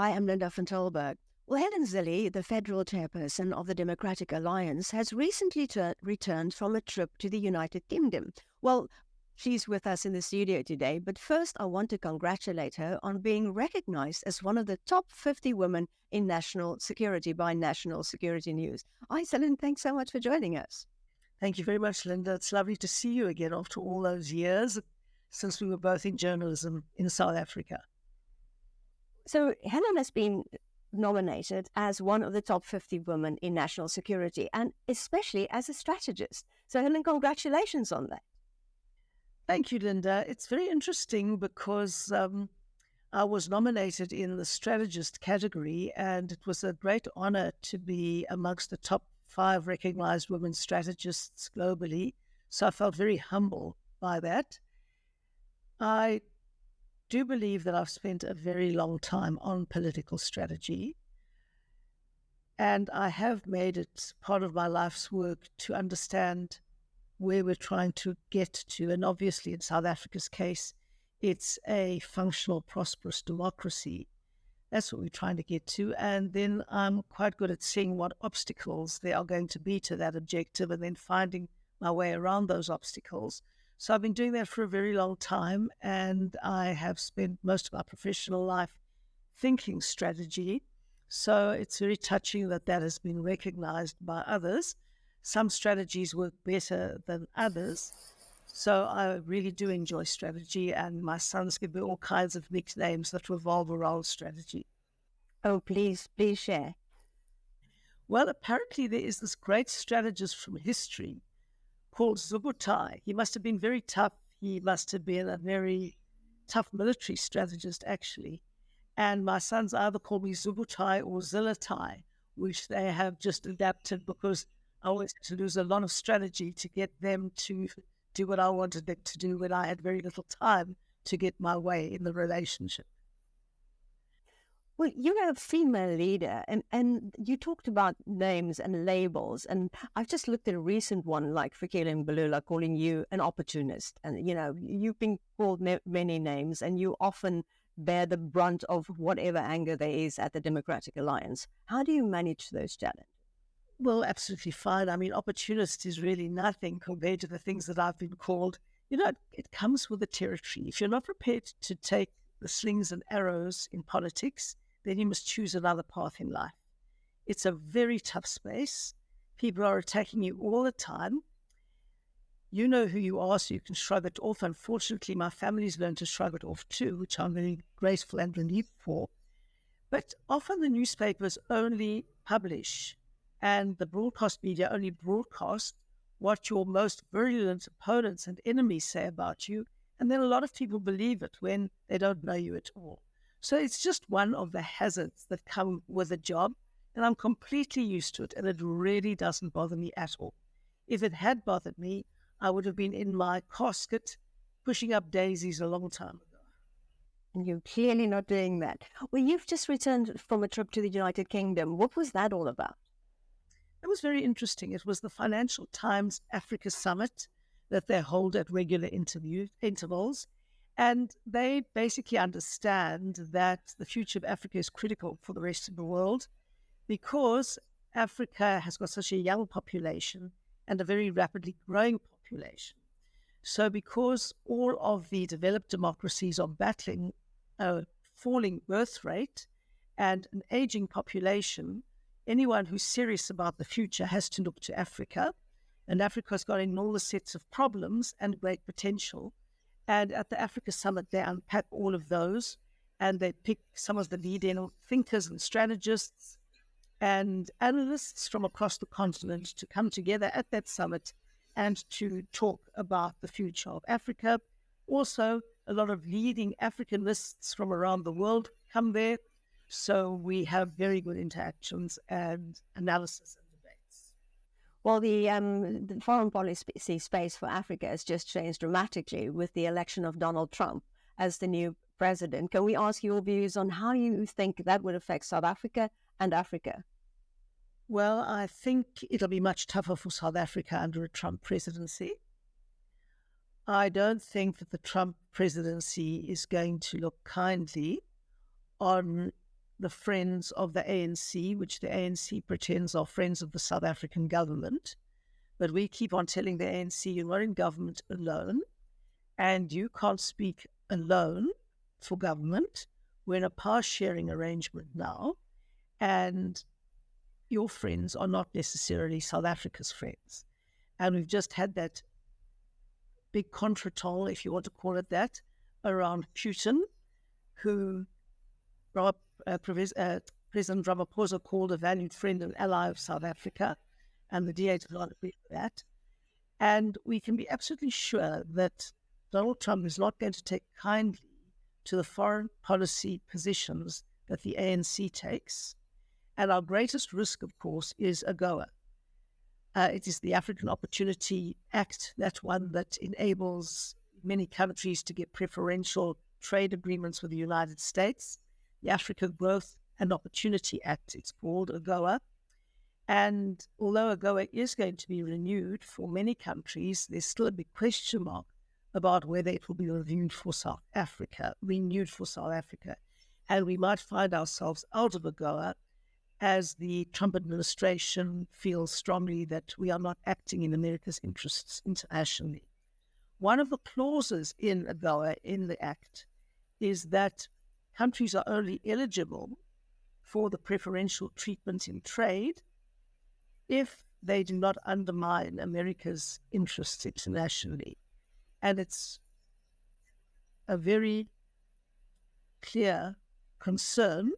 I am Linda van Tilburg. Well, Helen Zille, the federal chairperson of the Democratic Alliance, has recently returned from a trip to the United Kingdom. Well, she's with us in the studio today, but first I want to congratulate her on being recognized as one of the top 50 women in national security by National Security News. Hi, Helen, thanks so much for joining us. Thank you very much, Linda. It's lovely to see you again after all those years since we were both in journalism in South Africa. So Helen has been nominated as one of the top 50 women in national security, and especially as a strategist. So Helen, congratulations on that. Thank you, Linda. It's very interesting because I was nominated in the strategist category, and it was a great honor to be amongst the top 5 recognized women strategists globally. So I felt very humble by that. I do believe that I've spent a very long time on political strategy, and I have made it part of my life's work to understand where we're trying to get to. And obviously, in South Africa's case, it's a functional, prosperous democracy. That's what we're trying to get to. And then I'm quite good at seeing what obstacles there are going to be to that objective and then finding my way around those obstacles. So I've been doing that for a very long time, and I have spent most of my professional life thinking strategy. So it's very touching that that has been recognized by others. Some strategies work better than others. So I really do enjoy strategy, and my sons give me all kinds of nicknames that revolve around strategy. Oh, please share. Well, apparently there is this great strategist from history called Zubutai. He must have been very tough. He must have been a very tough military strategist, actually. And my sons either call me Zubutai or Zillatai, which they have just adapted because I always had to lose a lot of strategy to get them to do what I wanted them to do when I had very little time to get my way in the relationship. Well, you're a female leader, and you talked about names and labels, and I've just looked at a recent one like Fikile Mbalula calling you an opportunist, and you've been called many names, and you often bear the brunt of whatever anger there is at the Democratic Alliance. How do you manage those challenges? Well, absolutely fine. I mean, opportunist is really nothing compared to the things that I've been called. It comes with the territory. If you're not prepared to take the slings and arrows in politics, then you must choose another path in life. It's a very tough space. People are attacking you all the time. You know who you are, so you can shrug it off. Unfortunately, my family's learned to shrug it off too, which I'm very grateful and relieved for. But often the newspapers only publish and the broadcast media only broadcast what your most virulent opponents and enemies say about you. And then a lot of people believe it when they don't know you at all. So it's just one of the hazards that come with a job, and I'm completely used to it, and it really doesn't bother me at all. If it had bothered me, I would have been in my casket pushing up daisies a long time ago. And you're clearly not doing that. Well, you've just returned from a trip to the United Kingdom. What was that all about? It was very interesting. It was the Financial Times Africa Summit that they hold at regular intervals. And they basically understand that the future of Africa is critical for the rest of the world because Africa has got such a young population and a very rapidly growing population. So because all of the developed democracies are battling a falling birth rate and an aging population, anyone who's serious about the future has to look to Africa. And Africa's got enormous sets of problems and great potential. And at the Africa Summit, they unpack all of those, and they pick some of the leading thinkers and strategists and analysts from across the continent to come together at that summit and to talk about the future of Africa. Also, a lot of leading Africanists from around the world come there. So we have very good interactions and analysis and debates. Well, the foreign policy space for Africa has just changed dramatically with the election of Donald Trump as the new president. Can we ask your views on how you think that would affect South Africa and Africa? Well, I think it'll be much tougher for South Africa under a Trump presidency. I don't think that the Trump presidency is going to look kindly on the friends of the ANC, which the ANC pretends are friends of the South African government. But we keep on telling the ANC, you're not in government alone, and you can't speak alone for government. We're in a power-sharing arrangement now, and your friends are not necessarily South Africa's friends. And we've just had that big contretemps, if you want to call it that, around Putin, who President Ramaphosa called a valued friend and ally of South Africa, and the DA did not agree with that. And we can be absolutely sure that Donald Trump is not going to take kindly to the foreign policy positions that the ANC takes. And our greatest risk, of course, is AGOA. It is the African Opportunity Act, that one that enables many countries to get preferential trade agreements with the United States. The Africa Growth and Opportunity Act, it's called AGOA. And although AGOA is going to be renewed for many countries, there's still a big question mark about whether it will be renewed for South Africa. And we might find ourselves out of AGOA as the Trump administration feels strongly that we are not acting in America's interests internationally. One of the clauses in AGOA, in the Act, is that countries are only eligible for the preferential treatment in trade if they do not undermine America's interests internationally. And it's a very clear concern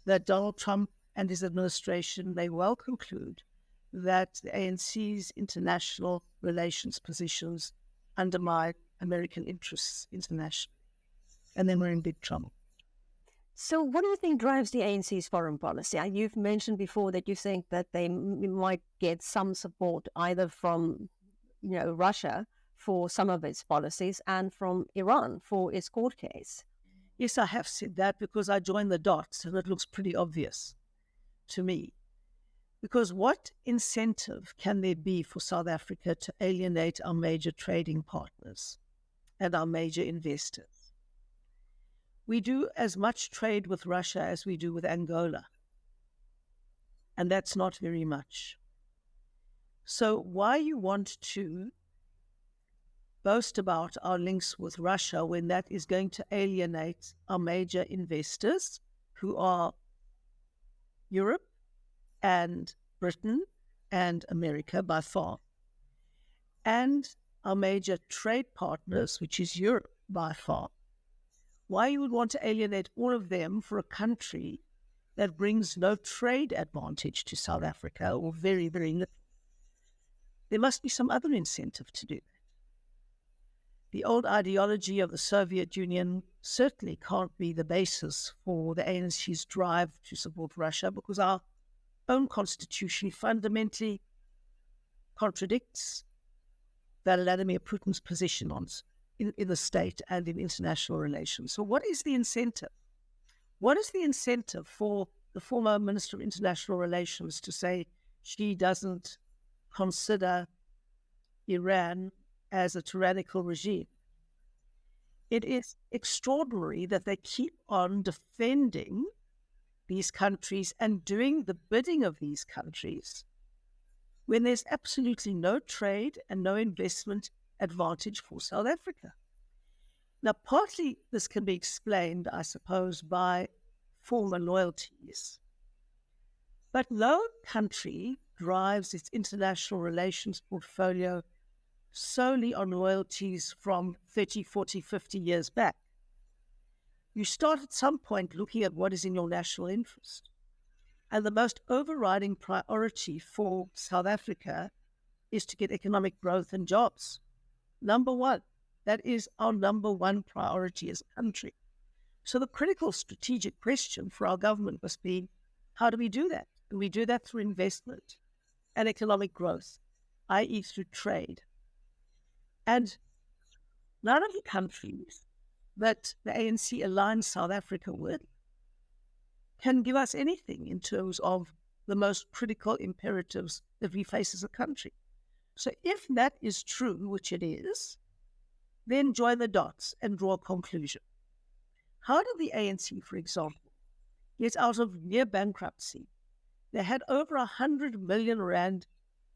that Donald Trump and his administration may well conclude that the ANC's international relations positions undermine American interests internationally. And then we're in big trouble. So what do you think drives the ANC's foreign policy? You've mentioned before that you think that they might get some support either from, Russia for some of its policies and from Iran for its court case. Yes, I have said that because I joined the dots and it looks pretty obvious to me. Because what incentive can there be for South Africa to alienate our major trading partners and our major investors? We do as much trade with Russia as we do with Angola. And that's not very much. So why you want to boast about our links with Russia when that is going to alienate our major investors, who are Europe and Britain and America by far, and our major trade partners, which is Europe by far? Why you would want to alienate all of them for a country that brings no trade advantage to South Africa, or very, very little? There must be some other incentive to do that. The old ideology of the Soviet Union certainly can't be the basis for the ANC's drive to support Russia, because our own constitution fundamentally contradicts Vladimir Putin's position on in the state and in international relations. So what is the incentive? What is the incentive for the former Minister of International Relations to say she doesn't consider Iran as a tyrannical regime? It is extraordinary that they keep on defending these countries and doing the bidding of these countries when there's absolutely no trade and no investment advantage for South Africa. Now, partly this can be explained, I suppose, by former loyalties. But no country drives its international relations portfolio solely on loyalties from 30, 40, 50 years back. You start at some point looking at what is in your national interest. And the most overriding priority for South Africa is to get economic growth and jobs. Number one. That is our number one priority as a country. So the critical strategic question for our government must be, how do we do that? And we do that through investment and economic growth, i.e. through trade. And none of the countries that the ANC aligns South Africa with can give us anything in terms of the most critical imperatives that we face as a country. So if that is true, which it is, then join the dots and draw a conclusion. How did the ANC, for example, yet out of near bankruptcy. They had over 100 million rand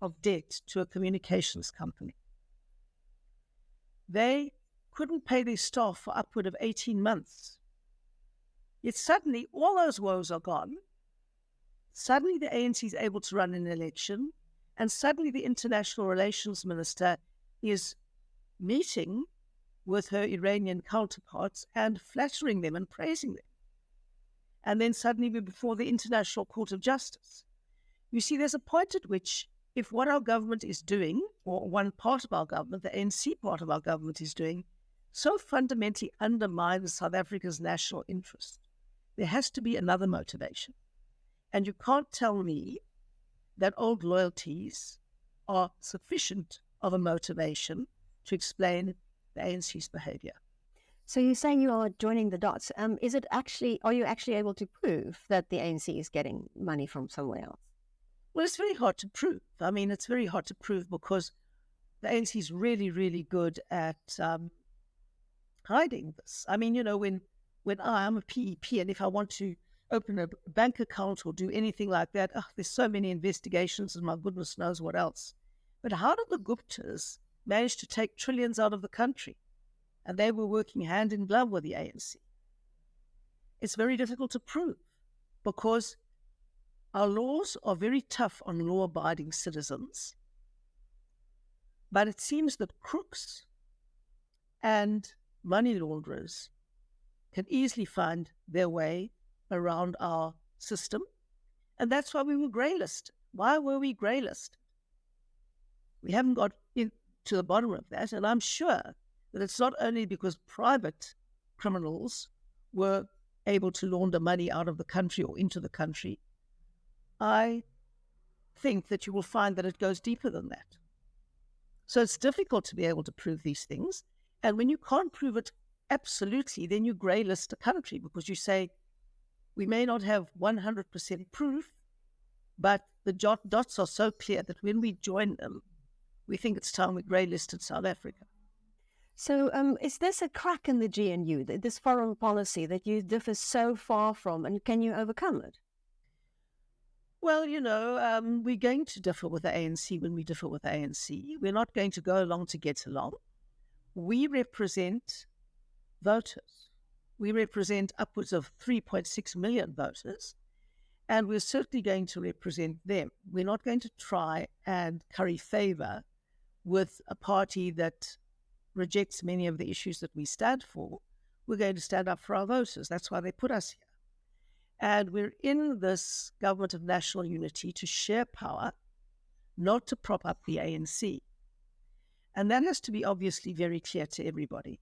of debt to a communications company. They couldn't pay their staff for upward of 18 months. Yet suddenly all those woes are gone. Suddenly the ANC is able to run an election, and suddenly the international relations minister is meeting with her Iranian counterparts and flattering them and praising them. And then suddenly we're before the International Court of Justice. You see, there's a point at which if what our government is doing, or one part of our government, the ANC part of our government is doing, so fundamentally undermines South Africa's national interest, there has to be another motivation. And you can't tell me that old loyalties are sufficient of a motivation to explain the ANC's behavior. So you're saying you are joining the dots. Are you actually able to prove that the ANC is getting money from somewhere else? Well, it's very hard to prove. I mean, it's very hard to prove because the ANC is really, really good at hiding this. I mean, when I'm a PEP and if I want to open a bank account or do anything like that, there's so many investigations and my goodness knows what else. But how did the Guptas manage to take trillions out of the country? And they were working hand in glove with the ANC. It's very difficult to prove because our laws are very tough on law-abiding citizens. But it seems that crooks and money launderers can easily find their way around our system. And that's why we were greylisted. Why were we greylisted? We haven't got to the bottom of that. And I'm sure that it's not only because private criminals were able to launder money out of the country or into the country. I think that you will find that it goes deeper than that. So it's difficult to be able to prove these things. And when you can't prove it absolutely, then you greylist a country because you say, we may not have 100% proof, but the dots are so clear that when we join them, we think it's time we greylisted South Africa. So is this a crack in the GNU, this foreign policy that you differ so far from, and can you overcome it? Well, we're going to differ with the ANC when we differ with the ANC. We're not going to go along to get along. We represent voters. We represent upwards of 3.6 million voters, and we're certainly going to represent them. We're not going to try and curry favor with a party that rejects many of the issues that we stand for. We're going to stand up for our voters. That's why they put us here. And we're in this government of national unity to share power, not to prop up the ANC. And that has to be obviously very clear to everybody.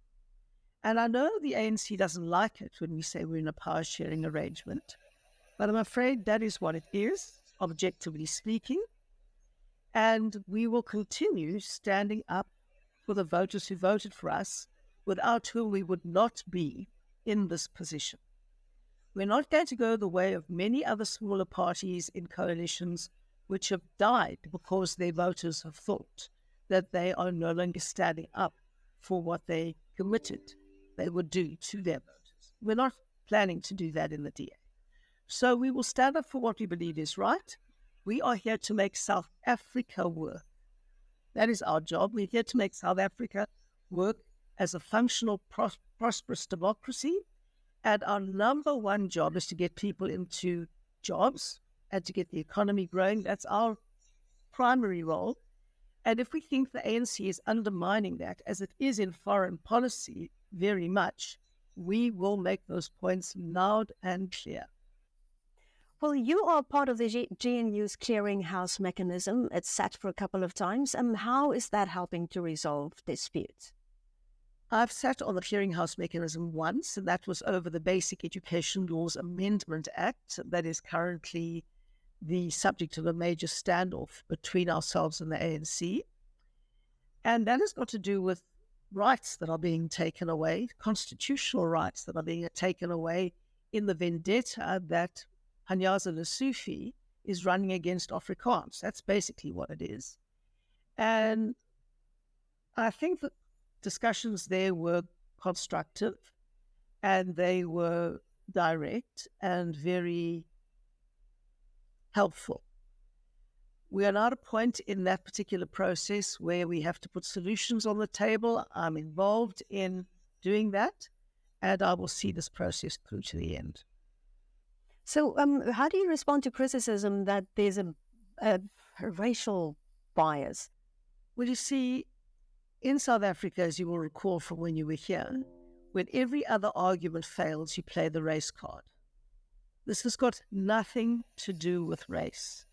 And I know the ANC doesn't like it when we say we're in a power-sharing arrangement, but I'm afraid that is what it is, objectively speaking. And we will continue standing up for the voters who voted for us, without whom we would not be in this position. We're not going to go the way of many other smaller parties in coalitions which have died because their voters have thought that they are no longer standing up for what they committed they would do to their voters. We're not planning to do that in the DA. So we will stand up for what we believe is right. We are here to make South Africa work. That is our job. We're here to make South Africa work as a functional, prosperous democracy. And our number one job is to get people into jobs and to get the economy growing. That's our primary role. And if we think the ANC is undermining that, as it is in foreign policy very much, we will make those points loud and clear. Well, you are part of the GNU's clearinghouse mechanism. It's sat for a couple of times. How is that helping to resolve disputes? I've sat on the clearinghouse mechanism once, and that was over the Basic Education Laws Amendment Act that is currently the subject of a major standoff between ourselves and the ANC. And that has got to do with rights that are being taken away, constitutional rights that are being taken away in the vendetta that Hanyaza Lesufi is running against Afrikaans. That's basically what it is. And I think that discussions there were constructive and they were direct and very helpful. We are not at a point in that particular process where we have to put solutions on the table. I'm involved in doing that, and I will see this process through to the end. So, how do you respond to criticism that there's a racial bias? Well, you see, in South Africa, as you will recall from when you were here, when every other argument fails, you play the race card. This has got nothing to do with race.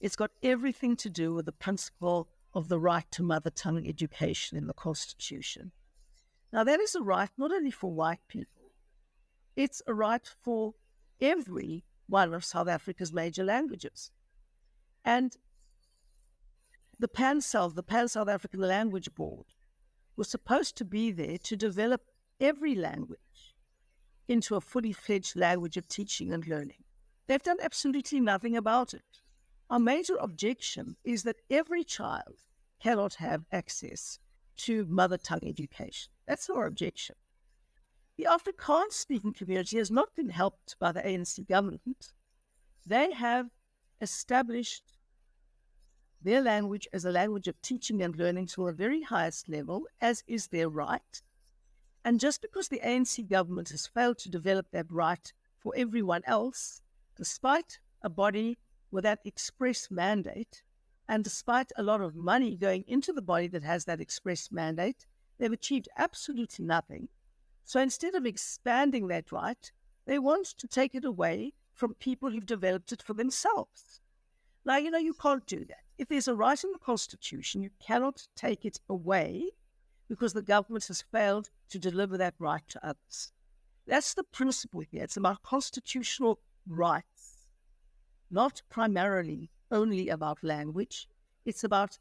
It's got everything to do with the principle of the right to mother tongue education in the Constitution. Now, that is a right not only for white people, it's a right for every one of South Africa's major languages. And the Pan-South African Language Board, was supposed to be there to develop every language into a fully fledged language of teaching and learning. They've done absolutely nothing about it. Our major objection is that every child cannot have access to mother tongue education. That's our objection. The Afrikaans speaking community has not been helped by the ANC government. They have established their language as a language of teaching and learning to the very highest level, as is their right. And just because the ANC government has failed to develop that right for everyone else, despite a body with that express mandate, and despite a lot of money going into the body that has that express mandate, they've achieved absolutely nothing. So instead of expanding that right, they want to take it away from people who've developed it for themselves. Now, you can't do that. If there's a right in the Constitution, you cannot take it away because the government has failed to deliver that right to others. That's the principle here. It's about constitutional rights, not primarily only about language. It's about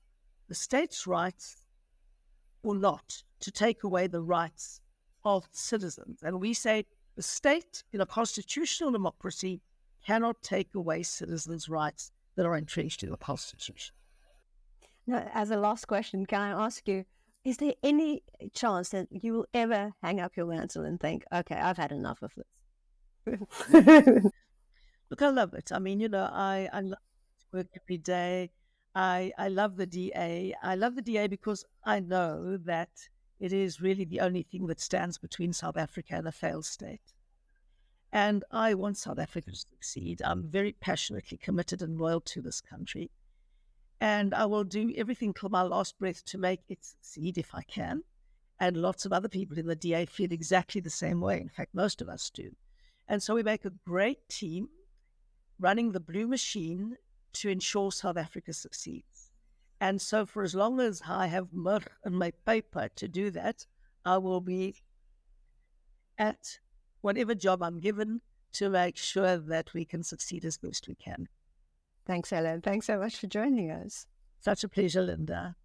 the state's rights or not to take away the rights of citizens. And we say the state in a constitutional democracy cannot take away citizens' rights that are entrenched in the Constitution. Now, as a last question, can I ask you, is there any chance that you will ever hang up your mantle and think, okay, I've had enough of this? Look, I love it. I mean, I love to work every day. I love the DA. I love the DA because I know that it is really the only thing that stands between South Africa and a failed state. And I want South Africa to succeed. I'm very passionately committed and loyal to this country. And I will do everything till my last breath to make it succeed if I can. And lots of other people in the DA feel exactly the same way. In fact, most of us do. And so we make a great team running the blue machine to ensure South Africa succeeds. And so for as long as I have mud on my paper to do that, I will be at whatever job I'm given to make sure that we can succeed as best we can. Thanks, Helen. Thanks so much for joining us. Such a pleasure, Linda.